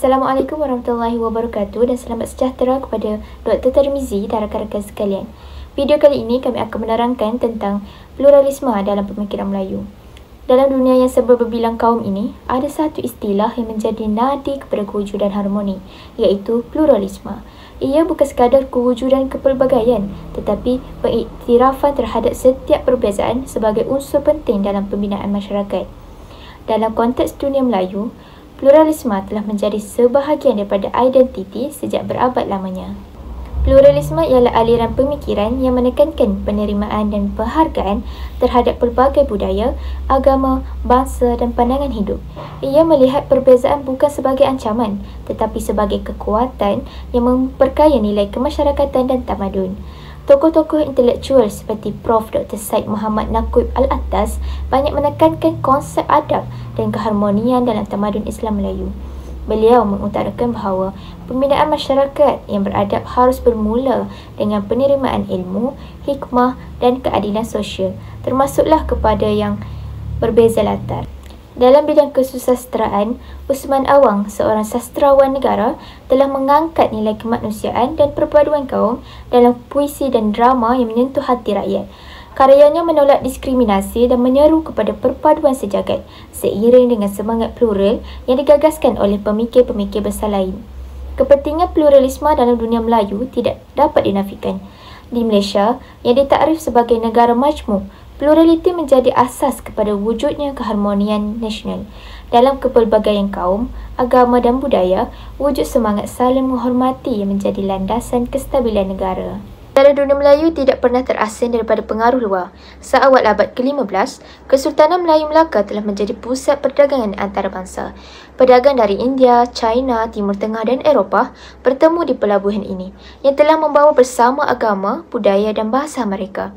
Assalamualaikum warahmatullahi wabarakatuh dan selamat sejahtera kepada Dr. Tarmizi dan rakan-rakan sekalian. Video kali ini kami akan menerangkan tentang pluralisme dalam pemikiran Melayu. Dalam dunia yang serba berbilang kaum ini, ada satu istilah yang menjadi nadi kepada kewujudan harmoni, iaitu pluralisme. Ia bukan sekadar kewujudan kepelbagaian, tetapi pengiktirafan terhadap setiap perbezaan sebagai unsur penting dalam pembinaan masyarakat. Dalam konteks dunia Melayu, pluralisme telah menjadi sebahagian daripada identiti sejak berabad lamanya. Pluralisme ialah aliran pemikiran yang menekankan penerimaan dan penghargaan terhadap pelbagai budaya, agama, bangsa dan pandangan hidup. Ia melihat perbezaan bukan sebagai ancaman, tetapi sebagai kekuatan yang memperkaya nilai kemasyarakatan dan tamadun. Tokoh-tokoh intelektual seperti Prof. Dr. Syed Muhammad Naqib Al-Attas banyak menekankan konsep adab dan keharmonian dalam tamadun Islam Melayu. Beliau mengutarakan bahawa pembinaan masyarakat yang beradab harus bermula dengan penerimaan ilmu, hikmah dan keadilan sosial, termasuklah kepada yang berbeza latar. Dalam bidang kesusasteraan, Usman Awang, seorang sastrawan negara, telah mengangkat nilai kemanusiaan dan perpaduan kaum dalam puisi dan drama yang menyentuh hati rakyat. Karyanya menolak diskriminasi dan menyeru kepada perpaduan sejagat, seiring dengan semangat plural yang digagaskan oleh pemikir-pemikir besar lain. Kepentingan pluralisme dalam dunia Melayu tidak dapat dinafikan. Di Malaysia, yang ditakrif sebagai negara majmuk, pluraliti menjadi asas kepada wujudnya keharmonian nasional. Dalam kepelbagaian kaum, agama dan budaya, wujud semangat saling menghormati yang menjadi landasan kestabilan negara. Sejarah dunia Melayu tidak pernah terasing daripada pengaruh luar. Seawal abad ke-15, Kesultanan Melayu Melaka telah menjadi pusat perdagangan antarabangsa. Pedagang dari India, China, Timur Tengah dan Eropah bertemu di pelabuhan ini, yang telah membawa bersama agama, budaya dan bahasa mereka.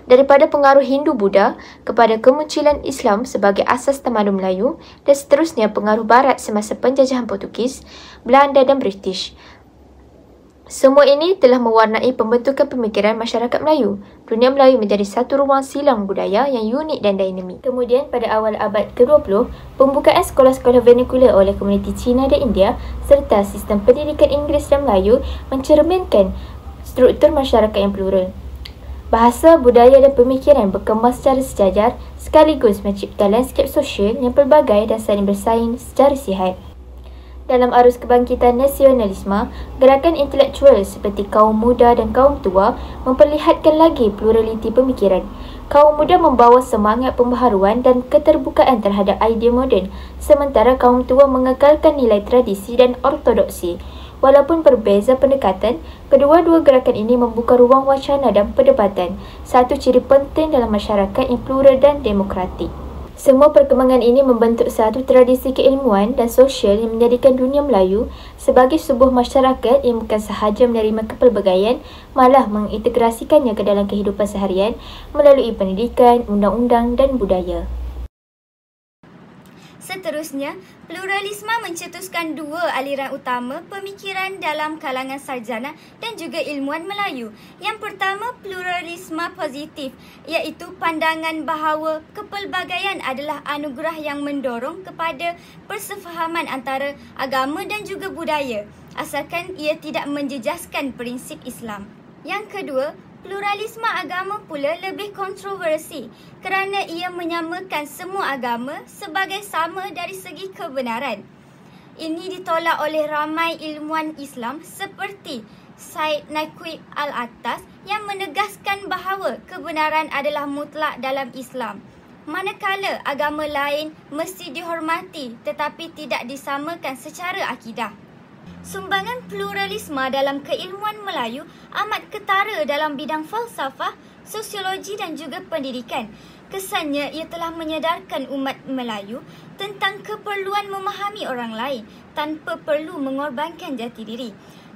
Daripada pengaruh Hindu-Buddha kepada kemunculan Islam sebagai asas tamadun Melayu dan seterusnya pengaruh Barat semasa penjajahan Portugis, Belanda dan British. Semua ini telah mewarnai pembentukan pemikiran masyarakat Melayu. Dunia Melayu menjadi satu ruang silang budaya yang unik dan dinamik. Kemudian pada awal abad ke-20, pembukaan sekolah-sekolah vernakular oleh komuniti Cina dan India serta sistem pendidikan Inggeris dan Melayu mencerminkan struktur masyarakat yang plural. Bahasa, budaya dan pemikiran berkembang secara sejajar sekaligus mencipta lanskap sosial yang pelbagai dan saling bersaing secara sihat. Dalam arus kebangkitan nasionalisme, gerakan intelektual seperti kaum muda dan kaum tua memperlihatkan lagi pluraliti pemikiran. Kaum muda membawa semangat pembaharuan dan keterbukaan terhadap idea moden, sementara kaum tua mengekalkan nilai tradisi dan ortodoksi. Walaupun berbeza pendekatan, kedua-dua gerakan ini membuka ruang wacana dan perdebatan, satu ciri penting dalam masyarakat yang plural dan demokratik. Semua perkembangan ini membentuk satu tradisi keilmuan dan sosial yang menjadikan dunia Melayu sebagai sebuah masyarakat yang bukan sahaja menerima kepelbagaian, malah mengintegrasikannya ke dalam kehidupan seharian melalui pendidikan, undang-undang dan budaya. Seterusnya, pluralisme mencetuskan dua aliran utama pemikiran dalam kalangan sarjana dan juga ilmuwan Melayu. Yang pertama, pluralisme positif, iaitu pandangan bahawa kepelbagaian adalah anugerah yang mendorong kepada persefahaman antara agama dan juga budaya, asalkan ia tidak menjejaskan prinsip Islam. Yang kedua, pluralisme agama pula lebih kontroversi kerana ia menyamakan semua agama sebagai sama dari segi kebenaran. Ini ditolak oleh ramai ilmuwan Islam seperti Syed Naqib Al-Attas yang menegaskan bahawa kebenaran adalah mutlak dalam Islam, manakala agama lain mesti dihormati tetapi tidak disamakan secara akidah. Sumbangan pluralisme dalam keilmuan Melayu amat ketara dalam bidang falsafah, sosiologi dan juga pendidikan. Kesannya ia telah menyedarkan umat Melayu tentang keperluan memahami orang lain tanpa perlu mengorbankan jati diri.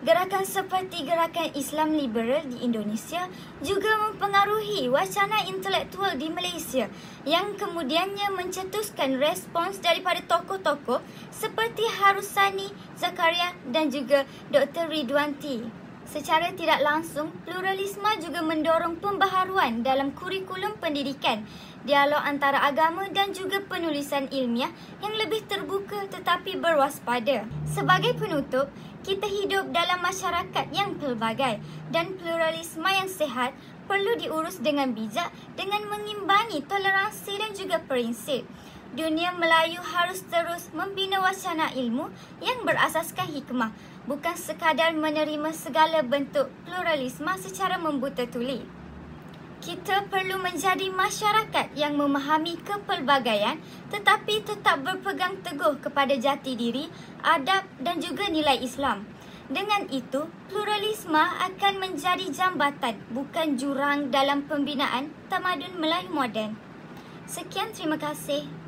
Gerakan seperti gerakan Islam liberal di Indonesia juga mempengaruhi wacana intelektual di Malaysia yang kemudiannya mencetuskan respons daripada tokoh-tokoh seperti Harusani, Zakaria dan juga Dr. Ridwanti. Secara tidak langsung, pluralisme juga mendorong pembaharuan dalam kurikulum pendidikan, dialog antara agama dan juga penulisan ilmiah yang lebih terbuka tetapi berwaspada. Sebagai penutup, kita hidup dalam masyarakat yang pelbagai dan pluralisme yang sihat perlu diurus dengan bijak dengan mengimbangi toleransi dan juga prinsip. Dunia Melayu harus terus membina wacana ilmu yang berasaskan hikmah, bukan sekadar menerima segala bentuk pluralisme secara membuta tuli. Kita perlu menjadi masyarakat yang memahami kepelbagaian tetapi tetap berpegang teguh kepada jati diri, adab dan juga nilai Islam. Dengan itu, pluralisme akan menjadi jambatan, bukan jurang dalam pembinaan tamadun Melayu moden. Sekian, terima kasih.